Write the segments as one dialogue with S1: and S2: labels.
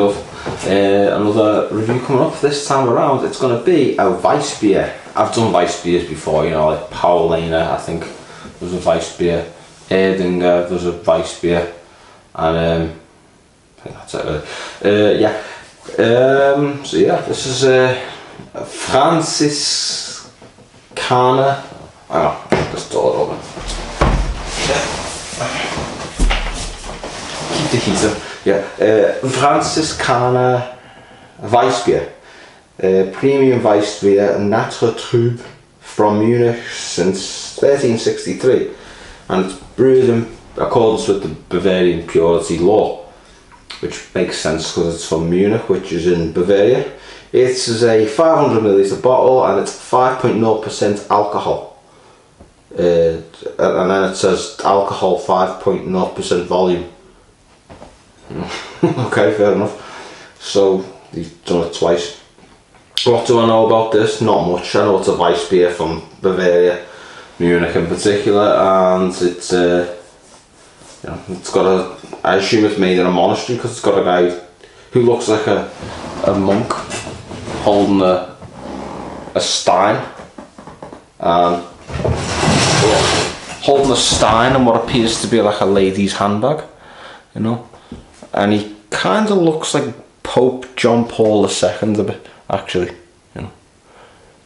S1: of another review coming up this time around. It's going to be a Weissbier. I've done Weissbiers before, you know, like Paulaner, I think there's a Weissbier, Erdinger, there's a Weissbier, and I think that's it. Yeah. So yeah, this is a FRANZISKANER. Hang on, just door it open. Keep the heater. Yeah, FRANZISKANER Weissbier. Premium Weissbier, Natre Trube, from Munich since 1363, and it's brewed in accordance with the Bavarian purity law, which makes sense because it's from Munich, which is in Bavaria. It is a 500ml bottle and it's 5.0% alcohol. And then it says alcohol 5.0% volume. Okay, fair enough. So he's done it twice. What do I know about this? Not much. I know it's a Weissbier from Bavaria, Munich in particular, and it's you know, it's got a, I assume it's made in a monastery because it's got a guy who looks like a monk holding a stein, holding a stein and what appears to be like a lady's handbag, you know, and he kind of looks like Pope John Paul II a bit, actually, you know.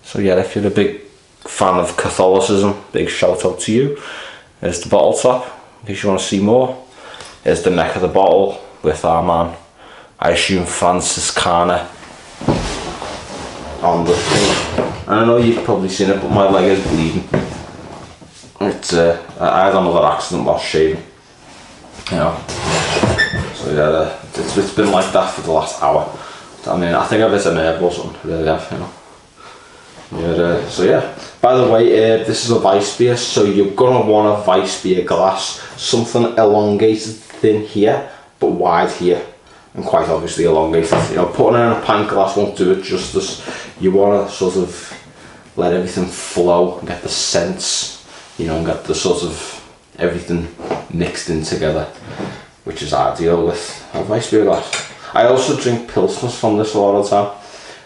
S1: So yeah, if you're a big fan of Catholicism, big shout out to you. There's the bottle top, in case you want to see more. Here's the neck of the bottle with our man, I assume FRANZISKANER, on the thing. And I know you've probably seen it, but my leg is bleeding. It's I had another accident while shaving, you know. So yeah, it's been like that for the last hour. I mean, I think I've hit a nerve or something, really have, you know. Yeah, so yeah, by the way, this is a Weissbier, so you're gonna want a Weissbier glass, something elongated thin here, but wide here, and quite obviously elongated. You know, putting it in a pint glass won't do it justice. You wanna sort of let everything flow and get the scents, you know, and get the sort of everything mixed in together, which is ideal with a Weissbier glass. I also drink Pilsners from this a lot of the time.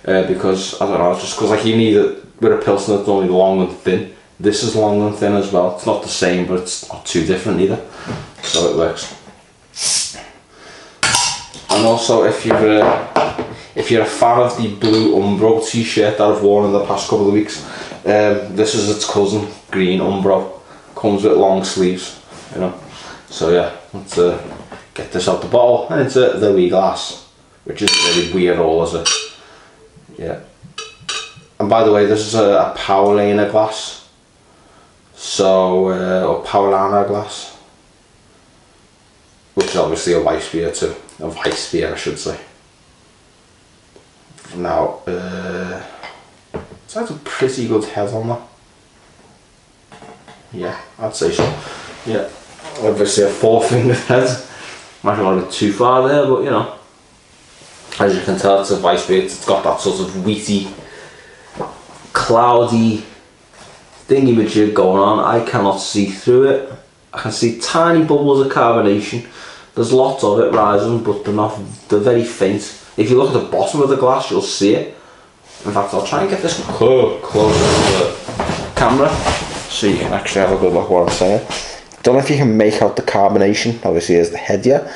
S1: Because, I don't know, just because like you need it with a Pilsner that's only long and thin. This is long and thin as well. It's not the same, but it's not too different either. So it works. And also, if you're a fan of the blue Umbro t-shirt that I've worn in the past couple of weeks, this is its cousin, green Umbro. Comes with long sleeves, you know. So yeah, let's get this out the bottle and into the wee glass, which is really weird all, is it? Yeah, and by the way, this is a Paulaner glass, so or Paulaner glass, which is obviously a Weissbier too, a Weissbier I should say. Now, it has a pretty good head on that. Yeah, I'd say so. Yeah, obviously a 4-fingered head, might be a little bit too far there, but you know. As you can tell, it's a Weissbier. It's got that sort of wheaty, cloudy thingy-majig going on. I cannot see through it. I can see tiny bubbles of carbonation. There's lots of it rising, but they're very faint. If you look at the bottom of the glass, you'll see it. In fact, I'll try and get this closer to the camera so you can actually have a good look at what I'm saying. Don't know if you can make out the carbonation. Obviously, here's the head, yeah.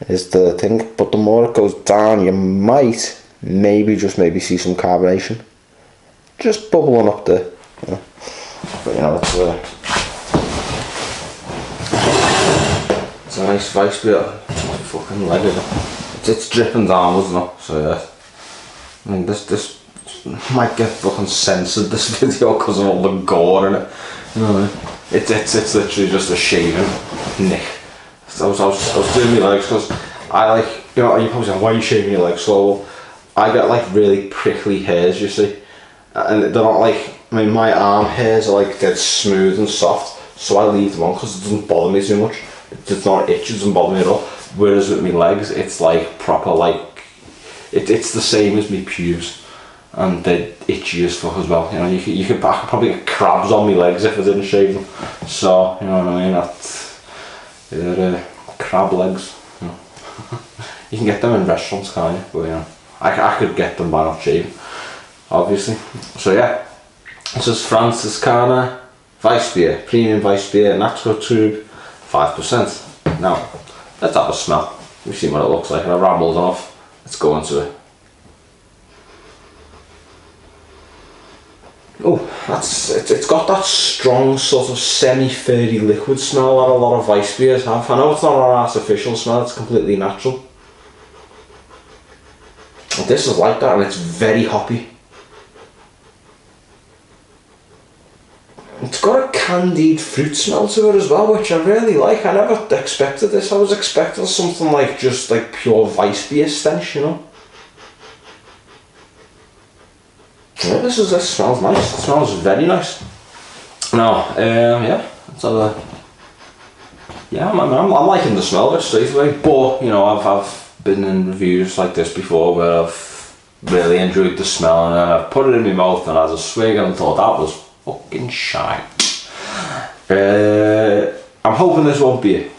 S1: Is the thing, but the more it goes down, you might just maybe see some carbonation just bubbling up there, you know. But you know, it's a nice Weissbier. Fucking leg, is it? It's dripping downwards now, so yeah. I mean, this might get fucking censored, this video, because of all the gore in it, you know what I mean? It's literally just a shaving nick. I was doing my legs because I like, you know, you probably say, why are you shaving your legs? So I get like really prickly hairs, you see, and they're not like, I mean, my arm hairs are like dead smooth and soft, so I leave them on because it doesn't bother me too much. It does not itch, it doesn't bother me at all. Whereas with my legs, it's like proper, like it's the same as my pubes, and they're itchy as fuck as well. You know, I could probably get crabs on my legs if I didn't shave them. So you know what I mean? They're crab legs. You know. You can get them in restaurants, can't you? But you know, I could get them by not shaving, obviously. So yeah, this is Franziskaner Weissbier, premium Weissbier, natural tube, 5%. Now, let's have a smell. We've seen what it looks like, and I've rambled enough. Let's go into it. Oh, it's got that strong sort of semi-furry liquid smell that a lot of Weissbiers have. I know it's not an artificial smell, it's completely natural. And this is like that, and it's very hoppy. It's got a candied fruit smell to it as well, which I really like. I never expected this. I was expecting something like just like pure Weissbier stench, you know. Yeah, this smells nice. It smells very nice. Now, yeah, let's have a. Yeah, I'm liking the smell of it straight away. But you know, I've been in reviews like this before where I've really enjoyed the smell, and then I've put it in my mouth and had a swig and thought that was fucking shite. I'm hoping this won't be it.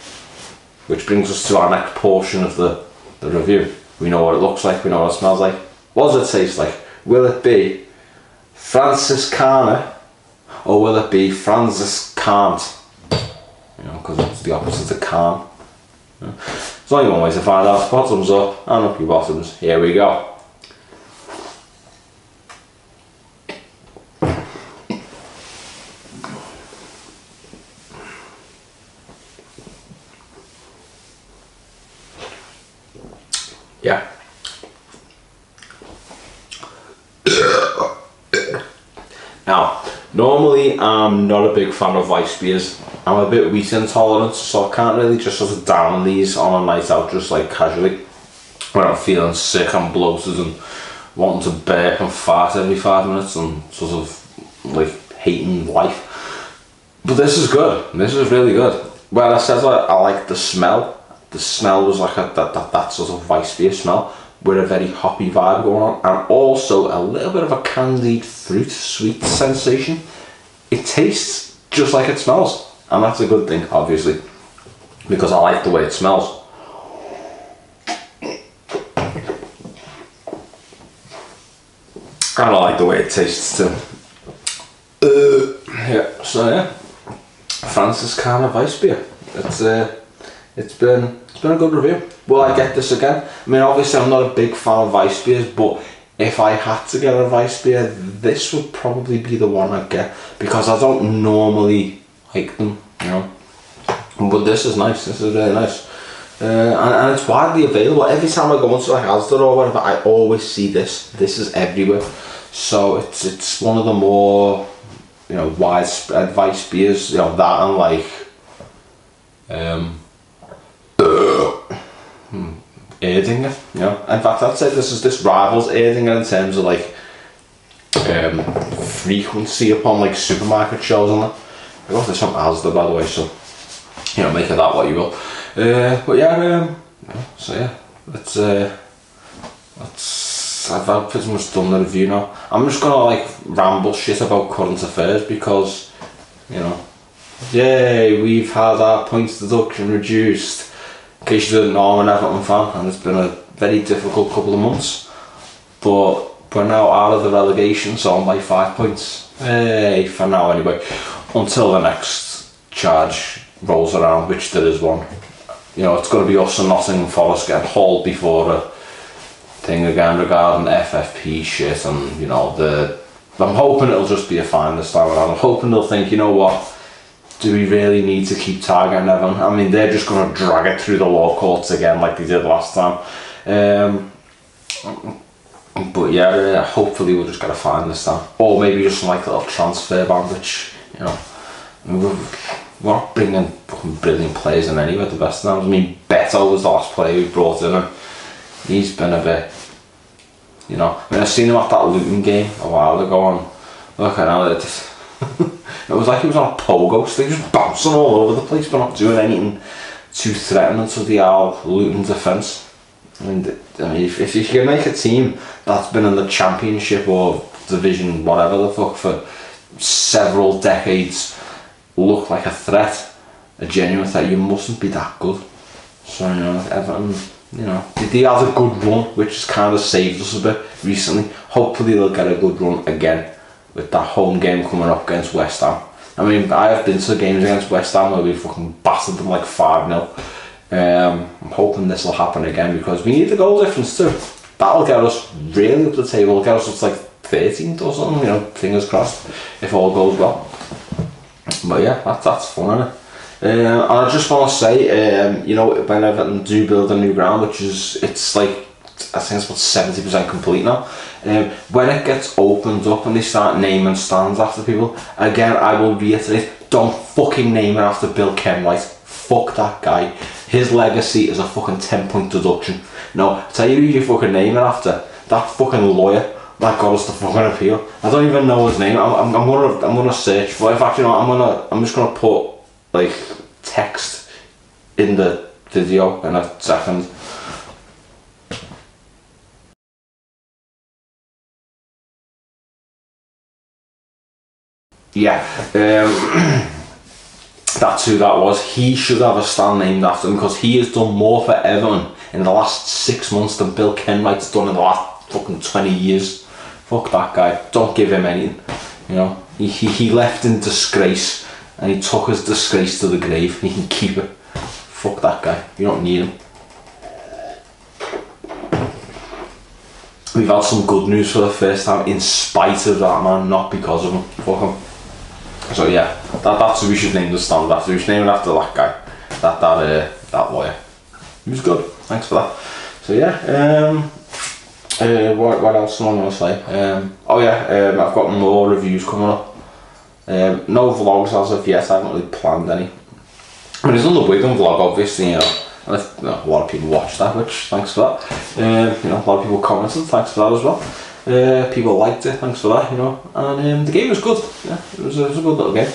S1: Which brings us to our next portion of the review. We know what it looks like. We know what it smells like. What does it taste like? Will it be Franziskaner, or will it be Franziskant? You know, because it's the opposite of can. Yeah. There's only one way to find out. Bottoms up and up your bottoms. Here we go. Yeah. Now, normally I'm not a big fan of Weissbiers. I'm a bit wheat intolerant, so I can't really just sort of down these on a night out just like casually when I'm feeling sick and bloated and wanting to burp and fart every 5 minutes and sort of like hating life. But this is good. This is really good. Well, I said I like the smell. The smell was like that sort of Weissbier smell with a very hoppy vibe going on, and also a little bit of a candied fruit sweet sensation. It tastes just like it smells, and that's a good thing, obviously, because I like the way it smells. And I like the way it tastes too. Yeah, so yeah, Franziskaner Weissbier. It's been a good review. Will I get this again? I mean, obviously I'm not a big fan of Weissbiers, but if I had to get a Weissbier, this would probably be the one I'd get, because I don't normally like them, you know. But this is nice. This is really nice, and it's widely available. Every time I go into a Asda or whatever, I always see this. This is everywhere, so it's one of the more, you know, widespread Weissbiers. You know, that and like Erdinger, you know. In fact, I'd say this rivals Erdinger in terms of like frequency upon like supermarket shows and that. I got this from Asda, by the way, so you know, make of that what you will. But yeah, so yeah, I've pretty much done the review now. I'm just gonna like ramble shit about current affairs because, you know, yay, we've had our points deduction reduced. In case you didn't know, I'm an Everton fan, and it's been a very difficult couple of months, but we're now out of the relegation zone by 5 points. Hey, for now anyway, until the next charge rolls around, which there is one. You know, it's going to be us and Nottingham Forest getting hauled before a thing again regarding FFP shit, and you know, I'm hoping it'll just be a fine this time around. I'm hoping they'll think, you know what, do we really need to keep targeting Everton? I mean, they're just going to drag it through the law courts again like they did last time. But yeah, hopefully we'll just get a fine this time. Or maybe just some like little transfer ban, which, you know, we're not bringing fucking brilliant players in anyway at the best times. I mean, Beto was the last player we brought in, and he's been a bit, you know, I mean, I seen him at that Luton game a while ago, and look at now, it was like he was on a pogo stick, just bouncing all over the place, but not doing anything too threatening to the Luton defence. I mean, if you can make a team that's been in the Championship or Division, whatever the fuck, for several decades, look like a threat, a genuine threat, you mustn't be that good. So, you know, Everton, you know, they had a good run, which has kind of saved us a bit recently. Hopefully they'll get a good run again with that home game coming up against West Ham. I mean, I have been to games against West Ham where we fucking battered them like 5-0. I'm hoping this will happen again because we need the goal difference too. That'll get us really up the table. It'll get us up to like 13th or something, you know, fingers crossed, if all goes well. But yeah, that's fun, isn't it? And I just want to say, you know, when Everton do build a new ground, it's like, I think it's about 70% complete now. When it gets opened up and they start naming stands after people, again, I will reiterate, don't fucking name it after Bill Kenwright. Fuck that guy. His legacy is a fucking 10-point deduction. No, I tell you who you fucking name it after. That fucking lawyer that got us the fucking appeal. I don't even know his name. I'm gonna search for it. In fact, you know, I'm just gonna put like text in the video in a second. Yeah, that's who that was. He should have a stand named after him because he has done more for Everton in the last 6 months than Bill Kenwright's done in the last fucking 20 years. Fuck that guy. Don't give him anything. You know, he left in disgrace and he took his disgrace to the grave. He can keep it. Fuck that guy. You don't need him. We've had some good news for the first time in spite of that man, not because of him. Fuck him. So yeah, that's who we should name the stand after. We should name it after that guy, that lawyer. He was good. Thanks for that. So yeah, what else am I going to say? Oh yeah, I've got more reviews coming up. No vlogs as of yet. I haven't really planned any. I mean, there's another Wigan vlog, obviously. You know, and a lot of people watched that, which thanks for that. You know, a lot of people commented. Thanks for that as well. People liked it, thanks for that, you know, and the game was good. Yeah, it was a good little game.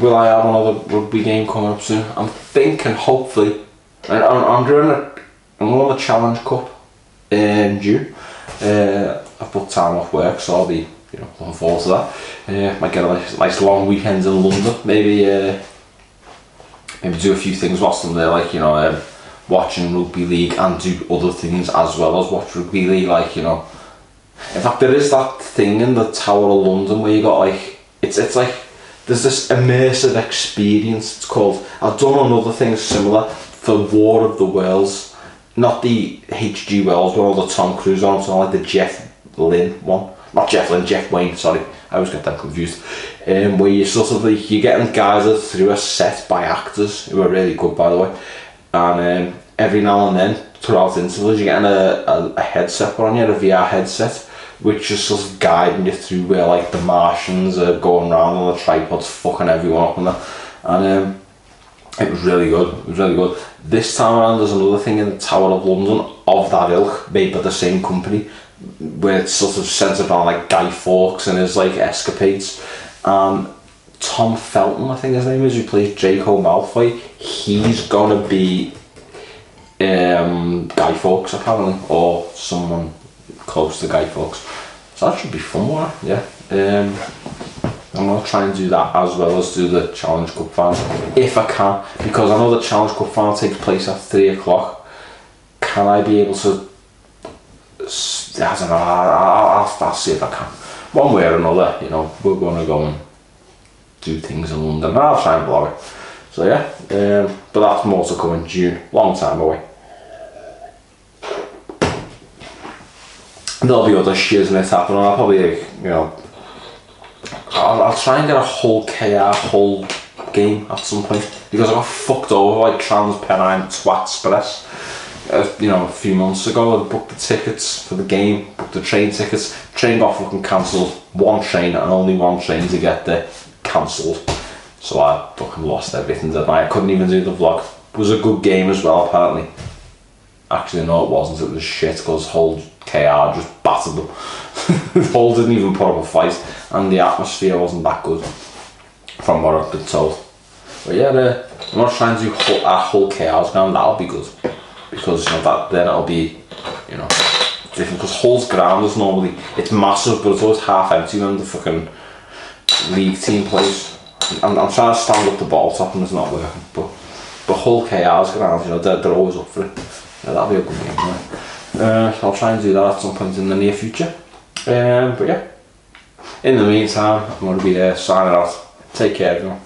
S1: Will I have another rugby game coming up soon? I'm thinking, hopefully, I'm doing the Challenge Cup in June. I've put time off work, so I'll be, you know, looking forward to that. Might get a nice long weekend in London. Maybe do a few things whilst I'm there, like, you know, watching rugby league and do other things as well as watch rugby league, like, you know. In fact, there is that thing in the Tower of London where you got like, it's like, there's this immersive experience, it's called. I've done another thing similar for War of the Worlds, not the H.G. Wells one or the Tom Cruise one, it's like the Jeff Lynne one. Not Jeff Lynne, Jeff Wayne, sorry, I always get them confused. Where you sort of like, you're getting guided through a set by actors who are really good, by the way. And every now and then, throughout intervals, you're getting a headset put on you, a VR headset, which is sort of guiding you through where like the Martians are going around on the tripods, fucking everyone up and that. And it was really good. It was really good. This time around, there's another thing in the Tower of London of that ilk, made by the same company, where it's sort of centered on like Guy Fawkes and his like escapades. Tom Felton, I think his name is, who plays Draco Malfoy, he's gonna be Guy Fawkes apparently, or someone close to Guy Fawkes. So that should be fun, won't it? Yeah. I'm gonna try and do that as well as do the Challenge Cup final, if I can, because I know the Challenge Cup final takes place at 3 o'clock. Can I be able to, I don't know, I'll see if I can. One way or another, you know, we're gonna go and do things in London, and I'll try and vlog it. So yeah, but that's more to come in June, long time away. There'll be other shiznit happening. I'll probably, you know, I'll try and get a whole Hull game at some point, because I got fucked over by TransPennine Twatspres. You know, a few months ago, I booked the tickets for the game, booked the train tickets. Train got fucking cancelled. One train and only one train to get there, cancelled. So I fucking lost everything that night. I couldn't even do the vlog. It was a good game as well, apparently. Actually, no, it wasn't. It was shit because Hull KR just battered them. Hull didn't even put up a fight, and the atmosphere wasn't that good, from what I've been told. But yeah, I'm not trying to do Hull KR's ground. That'll be good, because you know that then it'll be, you know, different. Because Hull's ground is normally, it's massive, but it's always half empty when the fucking league team plays. I'm trying to stand up the ball top and it's not working, but Hull Hull KR's ground, you know, they're always up for it. Yeah, that'll be a good game. So I'll try and do that at some point in the near future. But yeah, in the meantime, I'm going to be signing out. Take care, everyone.